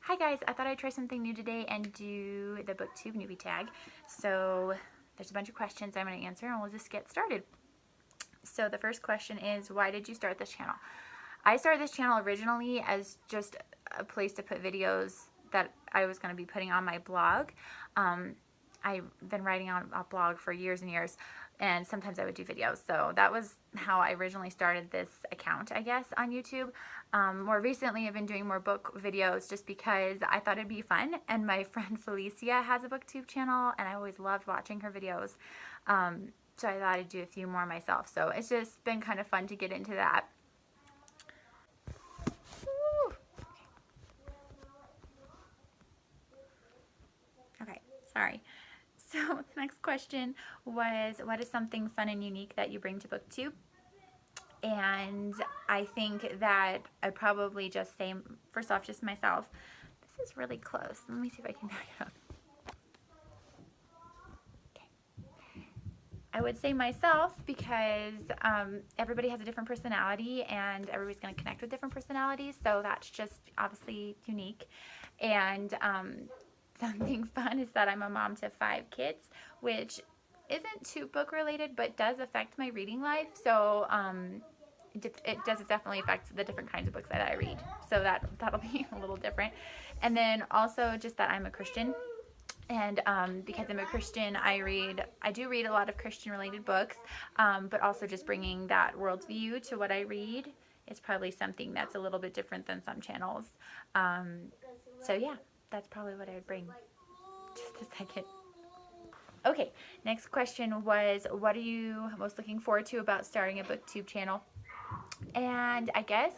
Hi guys, I thought I'd try something new today and do the Booktube Newbie tag. So there's a bunch of questions I'm going to answer and we'll just get started. So the first question is, why did you start this channel? I started this channel originally as just a place to put videos that I was going to be putting on my blog. I've been writing on a blog for years and years, and sometimes I would do videos. So that was how I originally started this account, I guess, on YouTube. More recently, I've been doing more book videos just because I thought it'd be fun. And my friend Felicia has a BookTube channel, and I always loved watching her videos. So I thought I'd do a few more myself. So it's just been kind of fun to get into that. Okay, sorry. So the next question was, what is something fun and unique that you bring to BookTube? And I think that I'd probably just say, first off, just myself. This is really close. Let me see if I can back it up. Okay. I would say myself because everybody has a different personality and everybody's going to connect with different personalities. So that's just obviously unique. And something fun is that I'm a mom to 5 kids, which isn't too book related, but does affect my reading life. So it does definitely affect the different kinds of books that I read. So that'll be a little different. And then also just that I'm a Christian. And because I'm a Christian, I do read a lot of Christian related books, but also just bringing that worldview to what I read is probably something that's a little bit different than some channels. So yeah, that's probably what I would bring. Just a second. Okay, next question was, what are you most looking forward to about starting a BookTube channel? And I guess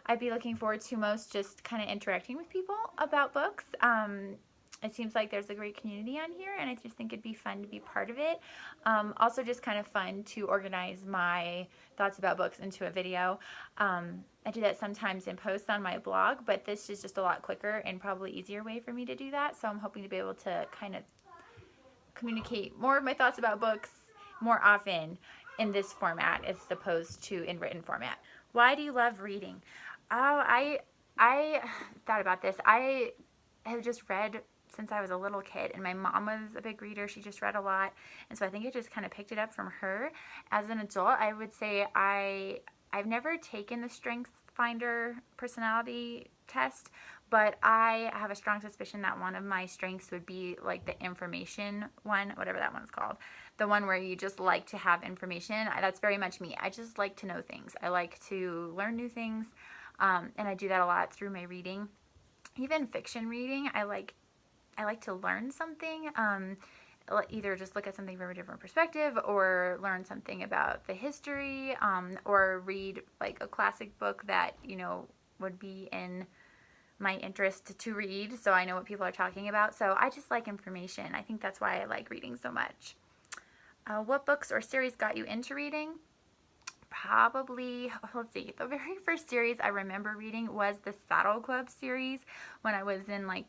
I'd be looking forward to most just kind of interacting with people about books. It seems like there's a great community on here, and I just think it'd be fun to be part of it. Also just kind of fun to organize my thoughts about books into a video. I do that sometimes in posts on my blog, but this is just a lot quicker and probably easier way for me to do that. So I'm hoping to be able to kind of communicate more of my thoughts about books more often in this format as opposed to in written format. Why do you love reading? Oh, I thought about this. I have just read since I was a little kid, and my mom was a big reader. She just read a lot, and so I think I just kind of picked it up from her. As an adult, I would say I've never taken the Strengths Finder personality test, but I have a strong suspicion that one of my strengths would be like the information one, whatever that one's called. The one where you just like to have information. That's very much me. I just like to know things. I like to learn new things, and I do that a lot through my reading. Even fiction reading, I like to learn something, either just look at something from a different perspective or learn something about the history, or read like a classic book that, you know, would be in my interest to read, so I know what people are talking about. So I just like information. I think that's why I like reading so much. What books or series got you into reading? Probably, let's see, the very first series I remember reading was the Saddle Club series when I was in like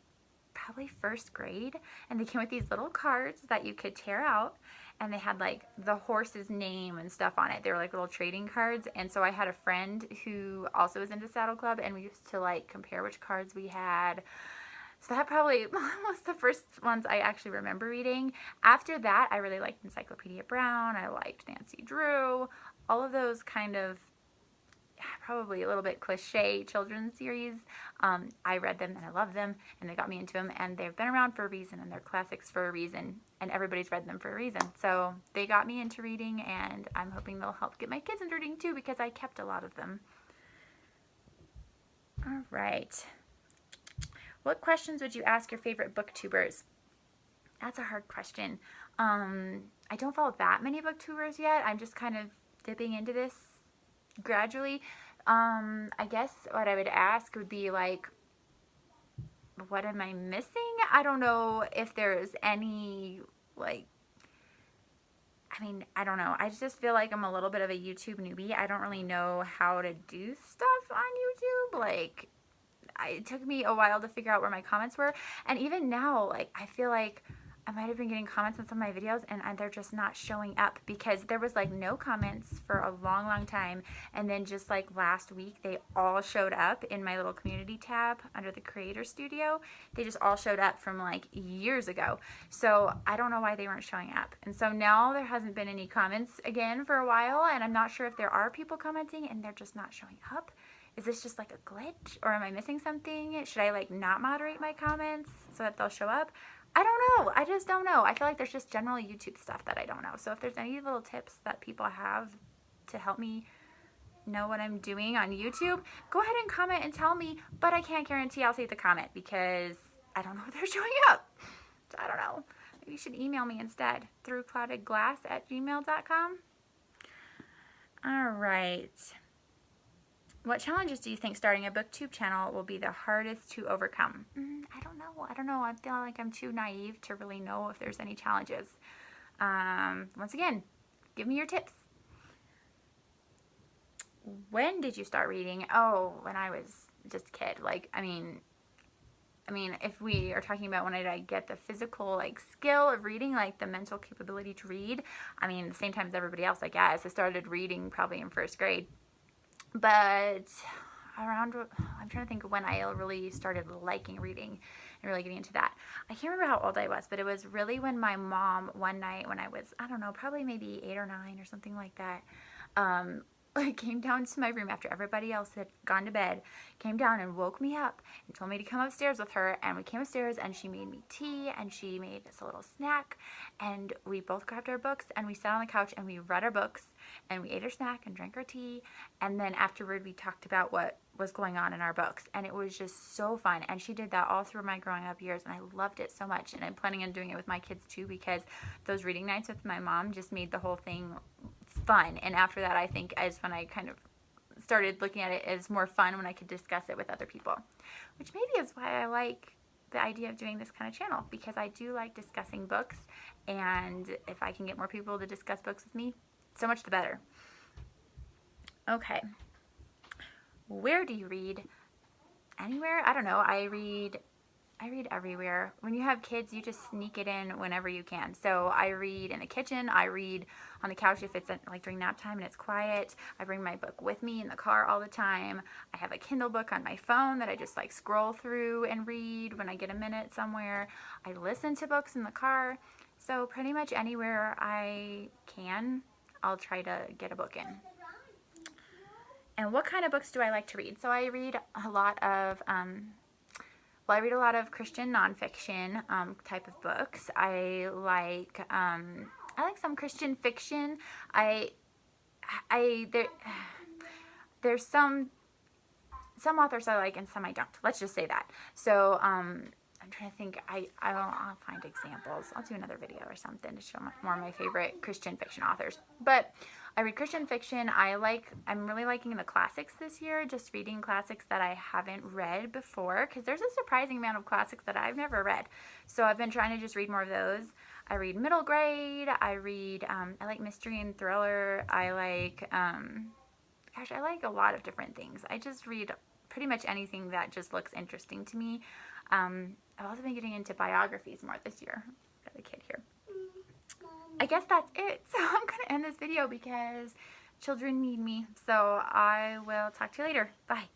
probably first grade, and they came with these little cards that you could tear out, and they had like the horse's name and stuff on it. They were like little trading cards, and so I had a friend who also was into Saddle Club, and we used to like compare which cards we had. So that probably was the first ones I actually remember reading. After that, I really liked Encyclopedia Brown. I liked Nancy Drew. All of those kind of probably a little bit cliche children's series. I read them and I love them, and they got me into them, and they've been around for a reason, and they're classics for a reason, and everybody's read them for a reason. So they got me into reading, and I'm hoping they'll help get my kids into reading too, because I kept a lot of them. All right. What questions would you ask your favorite booktubers? That's a hard question. I don't follow that many booktubers yet. I'm just kind of dipping into this gradually. I guess what I would ask would be like, what am I missing? I don't know if there's any, like, I mean, I don't know. I just feel like I'm a little bit of a YouTube newbie. I don't really know how to do stuff on YouTube. Like, it took me a while to figure out where my comments were. And even now, like, I feel like I might have been getting comments on some of my videos and they're just not showing up, because there was like no comments for a long time, and then just like last week they all showed up in my little community tab under the creator studio. They just all showed up from like years ago, so I don't know why they weren't showing up. And so now there hasn't been any comments again for a while, and I'm not sure if there are people commenting and they're just not showing up. Is this just like a glitch, or am I missing something? Should I like not moderate my comments so that they'll show up? I don't know. I just don't know. I feel like there's just generally YouTube stuff that I don't know. So if there's any little tips that people have to help me know what I'm doing on YouTube, go ahead and comment and tell me. But I can't guarantee I'll see the comment, because I don't know if they're showing up. So I don't know. Maybe you should email me instead through cloudedglass@gmail.com. All right. What challenges do you think starting a booktube channel will be the hardest to overcome? I don't know. I don't know. I feel like I'm too naive to really know if there's any challenges. Once again, give me your tips. When did you start reading? Oh, when I was just a kid. Like, I mean, if we are talking about when did I get the physical like skill of reading, like the mental capability to read, I mean, the same time as everybody else, I guess. I started reading probably in first grade. But around, I'm trying to think of when I really started liking reading and really getting into that. I can't remember how old I was, but it was really when my mom, one night when I was, I don't know, probably maybe 8 or 9 or something like that, came down to my room after everybody else had gone to bed, came down and woke me up and told me to come upstairs with her. And we came upstairs and she made me tea and she made us a little snack, and we both grabbed our books and we sat on the couch and we read our books and we ate our snack and drank our tea. And then afterward we talked about what was going on in our books, and it was just so fun. And she did that all through my growing up years, and I loved it so much. And I'm planning on doing it with my kids too, because those reading nights with my mom just made the whole thing fun. And after that, I think is when I kind of started looking at it as more fun when I could discuss it with other people, which maybe is why I like the idea of doing this kind of channel, because I do like discussing books, and if I can get more people to discuss books with me, so much the better. Okay. Where do you read? Anywhere? I don't know. I read everywhere. When you have kids, you just sneak it in whenever you can. So I read in the kitchen. I read on the couch if it's like during nap time and it's quiet. I bring my book with me in the car all the time. I have a Kindle book on my phone that I just like scroll through and read when I get a minute somewhere. I listen to books in the car. So pretty much anywhere I can, I'll try to get a book in. And what kind of books do I like to read? So I read a lot of I read a lot of Christian nonfiction type of books. I like some Christian fiction. There's some authors I like and some I don't. Let's just say that. So I'm trying to think. I'll find examples. I'll do another video or something to show more of my favorite Christian fiction authors. But I read Christian fiction. I'm really liking the classics this year, just reading classics that I haven't read before, because there's a surprising amount of classics that I've never read. So I've been trying to just read more of those. I read middle grade. I like mystery and thriller. I like a lot of different things. I just read pretty much anything that just looks interesting to me. I've also been getting into biographies more this year. Got a kid here. I guess that's it. So I'm going to end this video because children need me. So I will talk to you later. Bye.